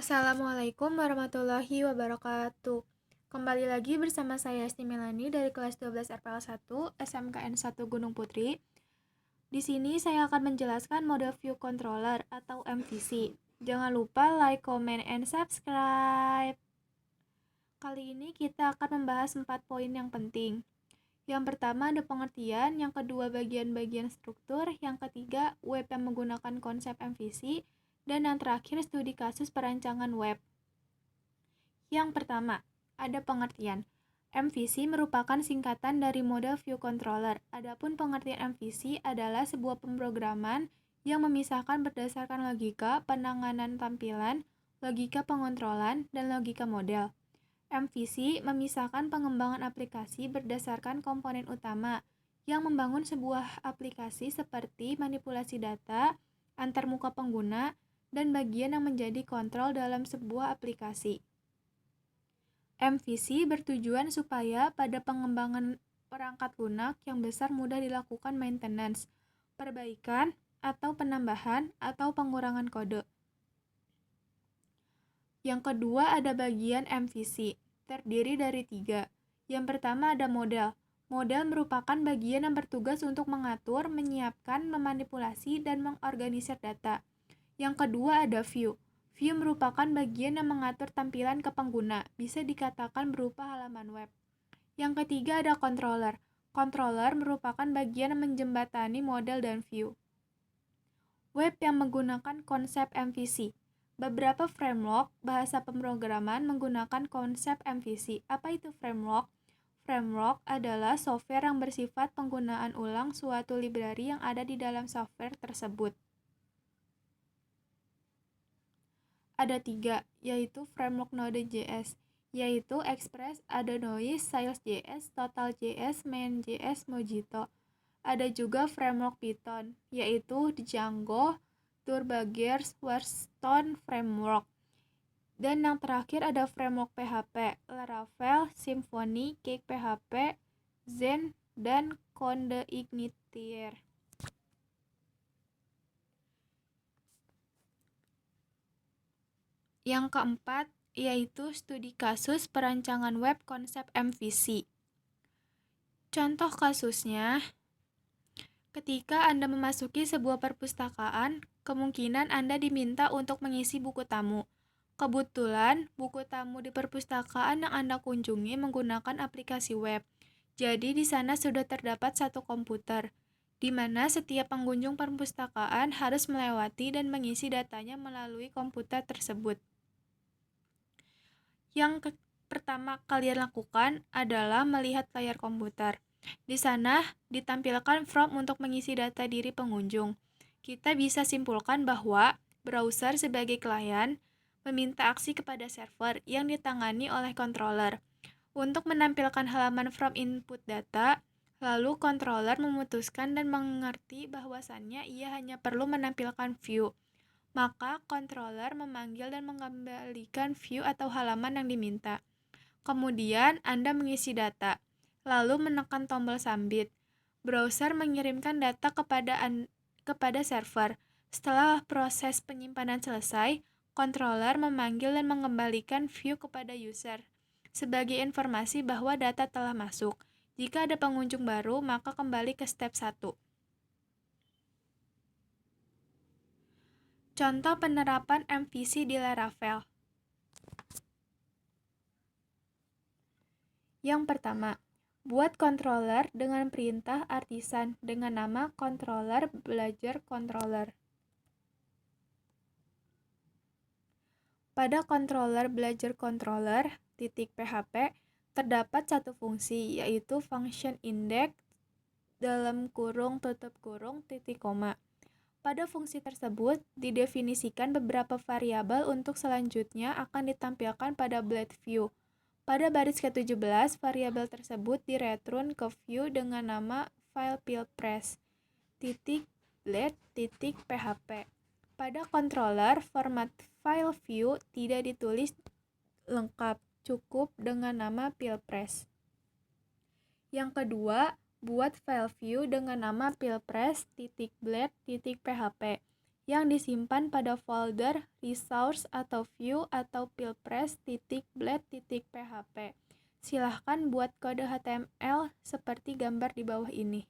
Assalamualaikum warahmatullahi wabarakatuh. Kembali lagi bersama saya Esti Melani dari kelas 12 RPL 1 SMKN 1 Gunung Putri. Di sini saya akan menjelaskan Model View Controller atau MVC. Jangan lupa like, comment, and subscribe. Kali ini kita akan membahas 4 poin yang penting. Yang pertama ada pengertian, yang kedua bagian-bagian struktur, yang ketiga web yang menggunakan konsep MVC, dan yang terakhir studi kasus perancangan web. Yang pertama, ada pengertian. MVC merupakan singkatan dari Model View Controller. Adapun pengertian MVC adalah sebuah pemrograman yang memisahkan berdasarkan logika, penanganan tampilan, logika pengontrolan, dan logika model. MVC memisahkan pengembangan aplikasi berdasarkan komponen utama yang membangun sebuah aplikasi seperti manipulasi data, antarmuka pengguna, dan bagian yang menjadi kontrol dalam sebuah aplikasi. MVC bertujuan supaya pada pengembangan perangkat lunak yang besar mudah dilakukan maintenance, perbaikan, atau penambahan atau pengurangan kode. Yang kedua ada bagian MVC, terdiri dari 3. Yang pertama ada model. Model merupakan bagian yang bertugas untuk mengatur, menyiapkan, memanipulasi, dan mengorganisir data. Yang kedua ada view. View merupakan bagian yang mengatur tampilan ke pengguna, bisa dikatakan berupa halaman web. Yang ketiga ada controller. Controller merupakan bagian yang menjembatani model dan view. Web yang menggunakan konsep MVC. Beberapa framework bahasa pemrograman menggunakan konsep MVC. Apa itu framework? Framework adalah software yang bersifat penggunaan ulang suatu library yang ada di dalam software tersebut. Ada 3, yaitu framework Node.js, yaitu Express, Adenoise, Sails.js, Total.js, Main.js, Mojito. Ada juga framework Python, yaitu Django, Turbogears, Webstone Framework. Dan yang terakhir ada framework PHP, Laravel, Symfony, Cake PHP, Zen, dan CodeIgniter. Yang keempat, yaitu studi kasus perancangan web konsep MVC. Contoh kasusnya, ketika Anda memasuki sebuah perpustakaan, kemungkinan Anda diminta untuk mengisi buku tamu. Kebetulan, buku tamu di perpustakaan yang Anda kunjungi menggunakan aplikasi web. Jadi di sana sudah terdapat satu komputer, di mana setiap pengunjung perpustakaan harus melewati dan mengisi datanya melalui komputer tersebut. Yang pertama kalian lakukan adalah melihat layar komputer. Di sana ditampilkan form untuk mengisi data diri pengunjung. Kita bisa simpulkan bahwa browser sebagai klien meminta aksi kepada server yang ditangani oleh controller untuk menampilkan halaman from input data, lalu controller memutuskan dan mengerti bahwasannya ia hanya perlu menampilkan view. Maka controller memanggil dan mengembalikan view atau halaman yang diminta. Kemudian Anda mengisi data, lalu menekan tombol submit. Browser mengirimkan data kepada server. Setelah proses penyimpanan selesai, controller memanggil dan mengembalikan view kepada user sebagai informasi bahwa data telah masuk. Jika ada pengunjung baru, maka kembali ke step 1. Contoh penerapan MVC di Laravel. Yang pertama, buat controller dengan perintah artisan dengan nama controller belajar controller. Pada controller belajar controller .php terdapat satu fungsi, yaitu function index (tutup kurung) . Pada fungsi tersebut didefinisikan beberapa variabel untuk selanjutnya akan ditampilkan pada blade view. Pada baris ke-17, variabel tersebut direturn ke view dengan nama file.blade.php. Pada controller, format file view tidak ditulis lengkap, cukup dengan nama pilpress. Yang kedua, buat file view dengan nama pilpress.blade.php yang disimpan pada folder resource atau view atau pilpres.blade.php. Silahkan buat kode HTML seperti gambar di bawah ini.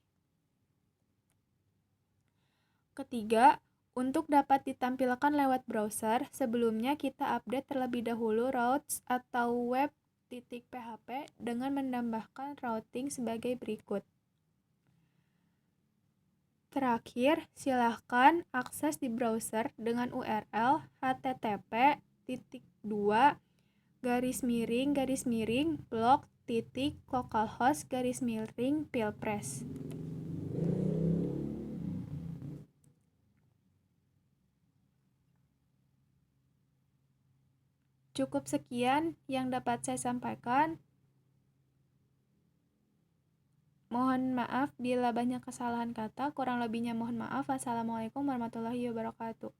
Ketiga, untuk dapat ditampilkan lewat browser, sebelumnya kita update terlebih dahulu routes atau web.php dengan menambahkan routing sebagai berikut. Terakhir, silahkan akses di browser dengan URL http://blog.localhost/pilpres. Cukup sekian yang dapat saya sampaikan. Mohon maaf bila banyak kesalahan kata, kurang lebihnya mohon maaf. Wassalamualaikum warahmatullahi wabarakatuh.